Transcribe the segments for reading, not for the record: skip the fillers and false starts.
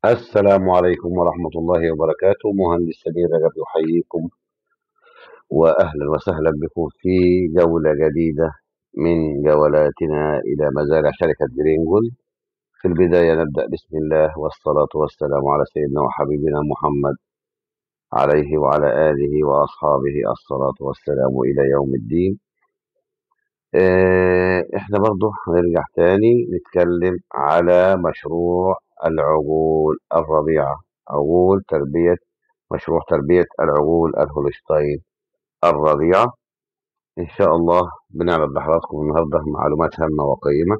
السلام عليكم ورحمة الله وبركاته. مهندس سمير رجب يحييكم وأهلا وسهلا بكم في جولة جديدة من جولاتنا إلى مزارع شركة جرينجول. في البداية نبدأ بسم الله والصلاة والسلام على سيدنا وحبيبنا محمد عليه وعلى آله وأصحابه الصلاة والسلام إلى يوم الدين. إحنا برضو هنرجع تاني نتكلم على مشروع العجول الرضيعة، عجول تربية مشروع تربية العجول الهولشتاين الرضيعة. إن شاء الله بنعرض لحضراتكم النهاردة معلومات هامة وقيمة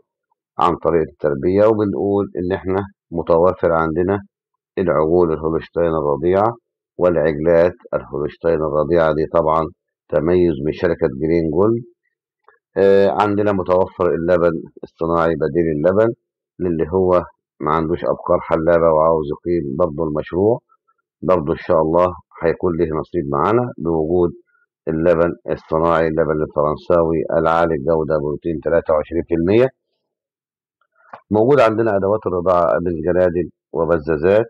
عن طريقة التربية، وبنقول إن إحنا متوفر عندنا العجول الهولشتاين الرضيعة والعجلات الهولشتاين الرضيعة دي طبعا تميز من شركة جرين جولد. عندنا متوفر اللبن الصناعي بديل اللبن للي هو ما عندوش أبقار حلابة وعاوز يقيم برضه المشروع، برضه إن شاء الله هيكون له نصيب معانا بوجود اللبن الصناعي، اللبن الفرنساوي العالي الجودة، بروتين 23%. موجود عندنا أدوات الرضاعة من جرادل وبزازات،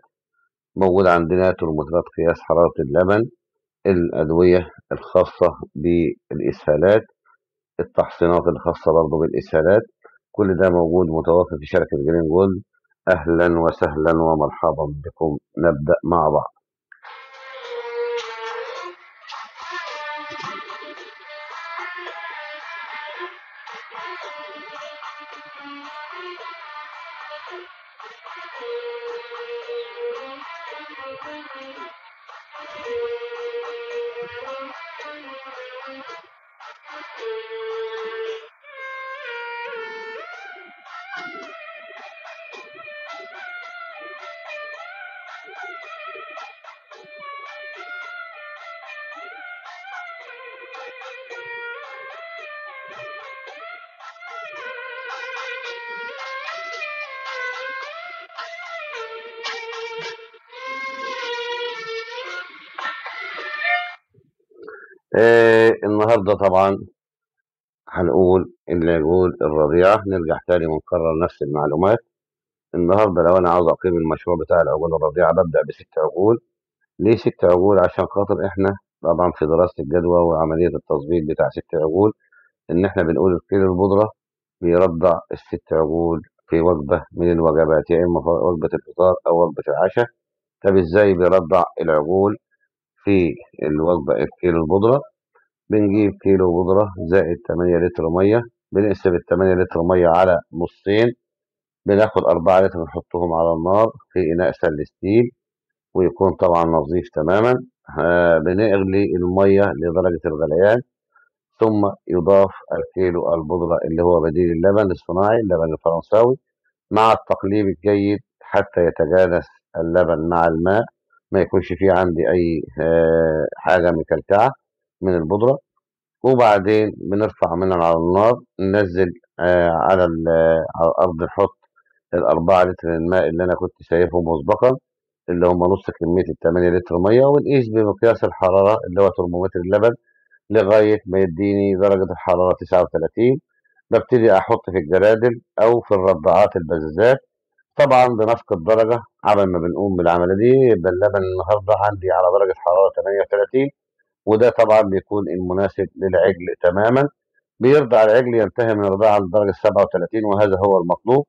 موجود عندنا ترمومترات قياس حرارة اللبن، الأدوية الخاصة بالإسهالات، التحصينات الخاصة برضه بالإسهالات. كل ده موجود متوفر في شركة جرين جولد. أهلا وسهلا ومرحبا بكم، نبدأ مع بعض. النهاردة طبعا هنقول العجول الرضيعة، نرجع تاني ونكرر نفس المعلومات. النهارده لو أنا عاوز أقيم المشروع بتاع العجول الرضيعة ببدأ بست عجول. ليه ست عجول؟ عشان خاطر إحنا طبعا في دراسة الجدوى وعملية التظبيط بتاع ست عجول إن إحنا بنقول الكيلو البودرة بيرضع الست عجول في وجبة من الوجبات، يا إما وجبة الفطار أو وجبة العشاء. طب إزاي بيرضع العجول في الوجبة الكيلو البودرة؟ بنجيب كيلو بودرة زائد 8 لتر مية، بنقسم ال 8 لتر مية على نصين، بناخد 4 لتر نحطهم على النار في إناء ستانلس، ويكون طبعا نظيف تماما. بنغلي المية لدرجة الغليان، ثم يضاف الكيلو البودرة اللي هو بديل اللبن الصناعي، اللبن الفرنساوي، مع التقليب الجيد حتى يتجانس اللبن مع الماء، ما يكونش فيه عندي أي حاجة مكلكعة من البودرة. وبعدين بنرفع منها على النار، ننزل على الأرض، نحط الأربعة لتر الماء اللي أنا كنت سايبهم مسبقا، اللي هم نص كمية التمانية لتر مية، ونقيس بمقياس الحرارة اللي هو ترمومتر اللبن لغاية ما يديني درجة الحرارة 39. ببتدي أحط في الجرادل أو في الرضاعات البزازات، طبعا بنفس الدرجة. عبل ما بنقوم بالعملية دي يبقى اللبن النهاردة عندي على درجة حرارة 38، وده طبعا بيكون المناسب للعجل تماما. بيرضع العجل، ينتهي من الرضاعة لدرجة 37، وهذا هو المطلوب.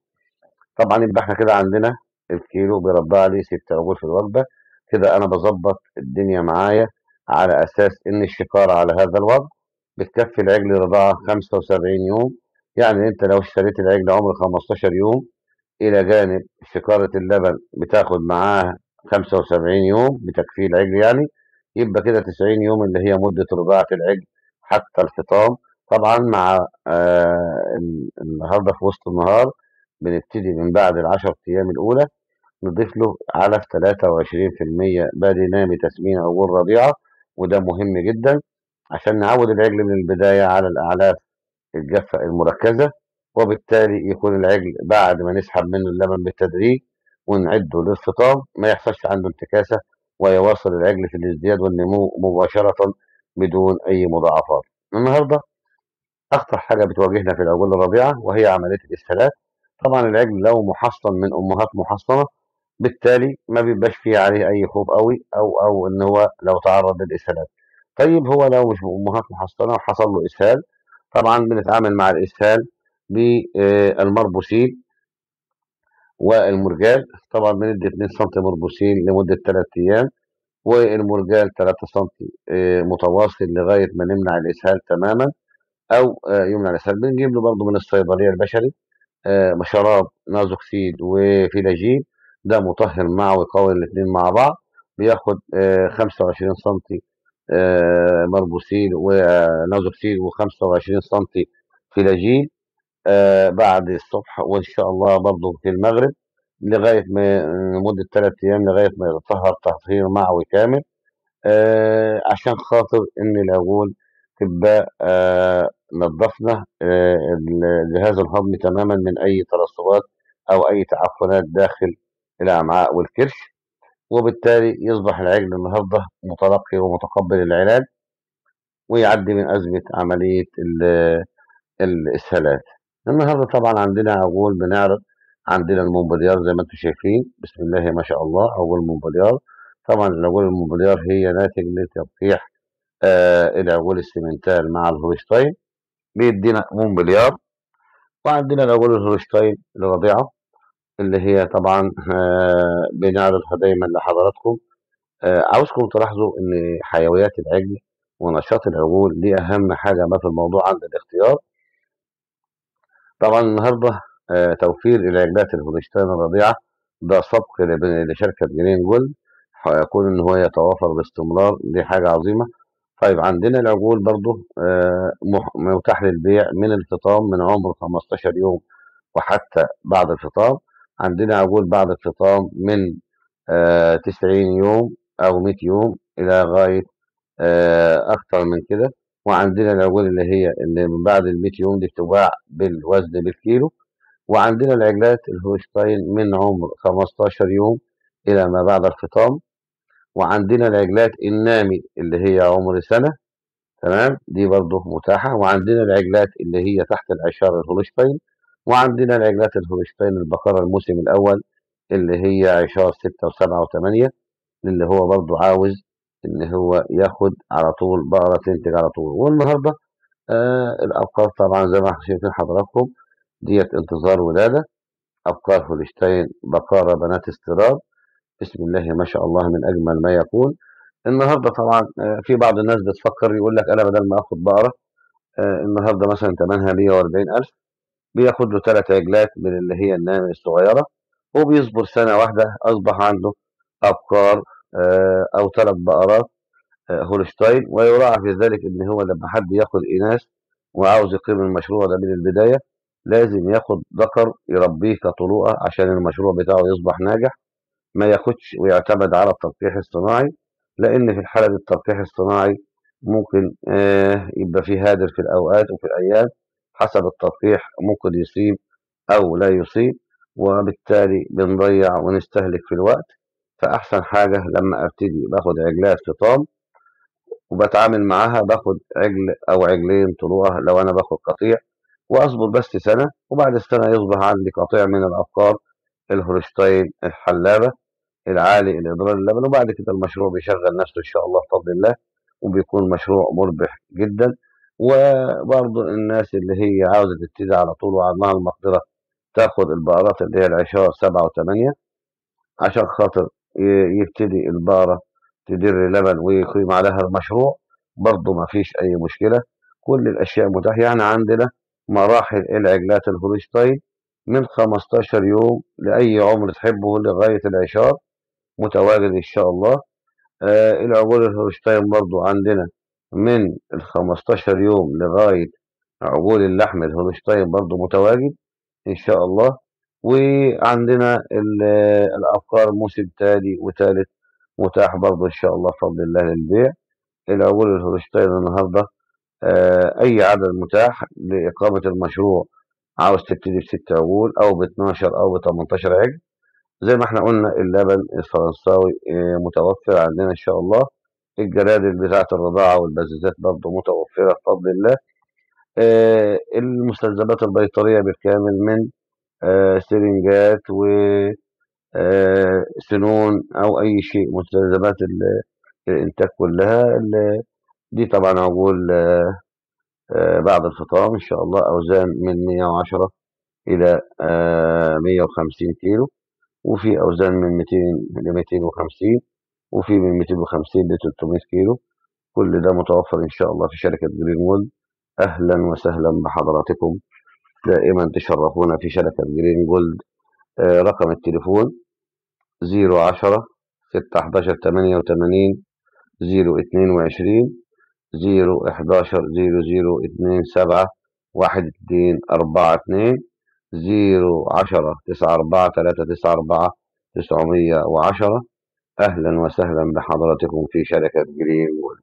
طبعا يبقى احنا كده عندنا الكيلو بيرضع لي ست عجول في الوجبة. كده أنا بظبط الدنيا معايا على أساس إن الشكارة على هذا الوضع بتكفي العجل رضاعة 75 يوم. يعني أنت لو اشتريت العجل عمر 15 يوم إلى جانب شكارة اللبن بتاخد معاه 75 يوم بتكفيه العجل، يعني يبقى كده 90 يوم اللي هي مدة رضاعة العجل حتى الفطام. طبعا مع النهارده في وسط النهار بنبتدي من بعد العشر أيام الأولى نضيف له علف 23% بادي تسمين أو غير رضيعة، وده مهم جدا عشان نعود العجل من البداية على الأعلاف الجافة المركزة، وبالتالي يكون العجل بعد ما نسحب منه اللبن بالتدريج ونعده للفطام ما يحصلش عنده انتكاسة، ويواصل العجل في الازدياد والنمو مباشرة بدون أي مضاعفات. النهاردة أخطر حاجة بتواجهنا في العجول الرضيعة وهي عملية الإسهالات. طبعا العجل لو محصن من أمهات محصنة بالتالي ما بيبقاش فيه عليه أي خوف قوي أو إن هو لو تعرض للإسهالات. طيب هو لو مش أمهات محصنة وحصل له إسهال، طبعا بنتعامل مع الإسهال بالمربوسين والمرجال. طبعا بندي 2 سم مربوسين لمدة 3 أيام، والمرجال 3 سم متواصل لغاية ما نمنع الإسهال تماما، أو يمنع الإسهال. بنجيب له برضه من الصيدلية البشري شراب نازوكسيد وفيلاجين، ده مطهر معوي قوي الاثنين مع بعض. بياخد 25 سم مربوسيل ونازوكسيد و25 سم فيلاجين بعد الصبح، وإن شاء الله برضه في المغرب، لغاية ما لمدة 3 أيام لغاية ما يتطهر تطهير معوي كامل، عشان خاطر إن العجول تبقى نضفنا الجهاز الهضمي تماما من أي ترسبات أو أي تعفنات داخل الأمعاء والكرش، وبالتالي يصبح العجل النهارده متلقي ومتقبل العلاج، ويعدي من أزمة عملية الإسهالات. النهارده طبعا عندنا عجول بنعرض، عندنا المونبليار زي ما انتم شايفين، بسم الله ما شاء الله، عجول مونبليار. طبعا العجول المونبليار هي ناتج لتلقيح العجول السيمنتال مع الهولشتاين، بيدينا مونبليار. وعندنا العجول الهولشتاين الرضيعة، اللي هي طبعا بنعرضها دايما لحضراتكم. عاوزكم تلاحظوا ان حيويات العجل ونشاط العجول دي اهم حاجة ما في الموضوع عند الاختيار. طبعا النهارده توفير العجلات الهولشتاين الرضيعة ده سبق لشركة جرين جولد، هيكون ان هو يتوافر باستمرار، دي حاجة عظيمة. طيب عندنا العجول برضو متاح للبيع من الفطام من عمر 15 يوم وحتى بعد الفطام. عندنا عجول بعد الفطام من 90 يوم أو 100 يوم إلى غاية أكتر من كده. وعندنا العجول اللي من بعد ال 100 يوم دي بتتباع بالوزن بالكيلو. وعندنا العجلات الهولشتاين من عمر 15 يوم إلى ما بعد الفطام. وعندنا العجلات النامي اللي هي عمر سنة، تمام، دي برضه متاحة. وعندنا العجلات اللي هي تحت العشار الهولشتاين. وعندنا العجلات الهولشتاين البقرة الموسم الأول اللي هي عشار 6 و7 و8، اللي هو برضه عاوز إن هو ياخد على طول بقرة تنتج على طول. والنهاردة الأبقار طبعا زي ما احنا شايفين حضراتكم ديت انتظار ولادة، أبقار هولشتاين بقرة بنات استيراد، بسم الله ما شاء الله من أجمل ما يكون. النهارده طبعا في بعض الناس بتفكر يقول لك انا بدل ما اخد بقره النهارده مثلا ثمنها 140,000، بياخد له 3 عجلات من اللي هي النمر الصغيره، وبيصبر سنه واحده اصبح عنده ابقار او 3 بقرات هولشتاين. ويراعى في ذلك ان هو لما حد ياخد اناث وعاوز يقيم المشروع ده من البدايه، لازم ياخد ذكر يربيه كطلوقه عشان المشروع بتاعه يصبح ناجح، ما ياخدش ويعتمد على التلقيح الصناعي. لأن في الحالة دي التلقيح الصناعي ممكن يبقى فيه هادر في الأوقات وفي الأيام، حسب التلقيح ممكن يصيب أو لا يصيب، وبالتالي بنضيع ونستهلك في الوقت. فأحسن حاجة لما أبتدي باخد عجلات فطام وبتعامل معاها، باخد عجل أو عجلين طلوعة لو أنا باخد قطيع، وأصبر بس سنة، وبعد السنة يصبح عندي قطيع من الأبقار الهولشتاين الحلابة العالي الإضرار اللبن. وبعد كده المشروع بيشغل نفسه إن شاء الله بفضل الله، وبيكون مشروع مربح جدا. وبرضه الناس اللي هي عاوزة تبتدي على طول وعندها المقدرة تاخد البقرات اللي هي العشار 7 و8 عشان خاطر يبتدي البقرة تدر لبن ويقيم عليها المشروع، برضه ما فيش أي مشكلة. كل الأشياء متاحة. يعني عندنا مراحل العجلات الهولشتاين من 15 يوم لأي عمر تحبه لغاية العشار متواجد إن شاء الله. العجول الهولشتاين برضو عندنا من ال 15 يوم لغاية عجول اللحم الهولشتاين برضو متواجد إن شاء الله. وعندنا الأبقار موسم تاني وتالت متاح برضو إن شاء الله بفضل الله للبيع. العجول الهولشتاين النهاردة أي عدد متاح لإقامة المشروع، عاوز تبتدي ب6 عجول أو ب12 أو ب18 عجل. زي ما احنا قلنا اللبن الفرنساوي متوفر عندنا ان شاء الله. الجرادل بتاعة الرضاعة والبزازات برضه متوفرة بفضل الله. المستلزمات البيطرية بالكامل من سرنجات سنون أو أي شيء مستلزمات الإنتاج كلها دي طبعا عجول بعد الفطام إن شاء الله أوزان من 110 إلى 150 كيلو، وفي أوزان من 200 ل 250، وفي من 250 ل 300 كيلو. كل ده متوفر إن شاء الله في شركة جرين وود. أهلا وسهلا بحضراتكم، دائما تشرفونا في شركة جرين جولد. رقم التليفون 010 611 88 022 011 0027 1242 010 94 394 910. أهلا وسهلا بحضراتكم في شركة جرين وود.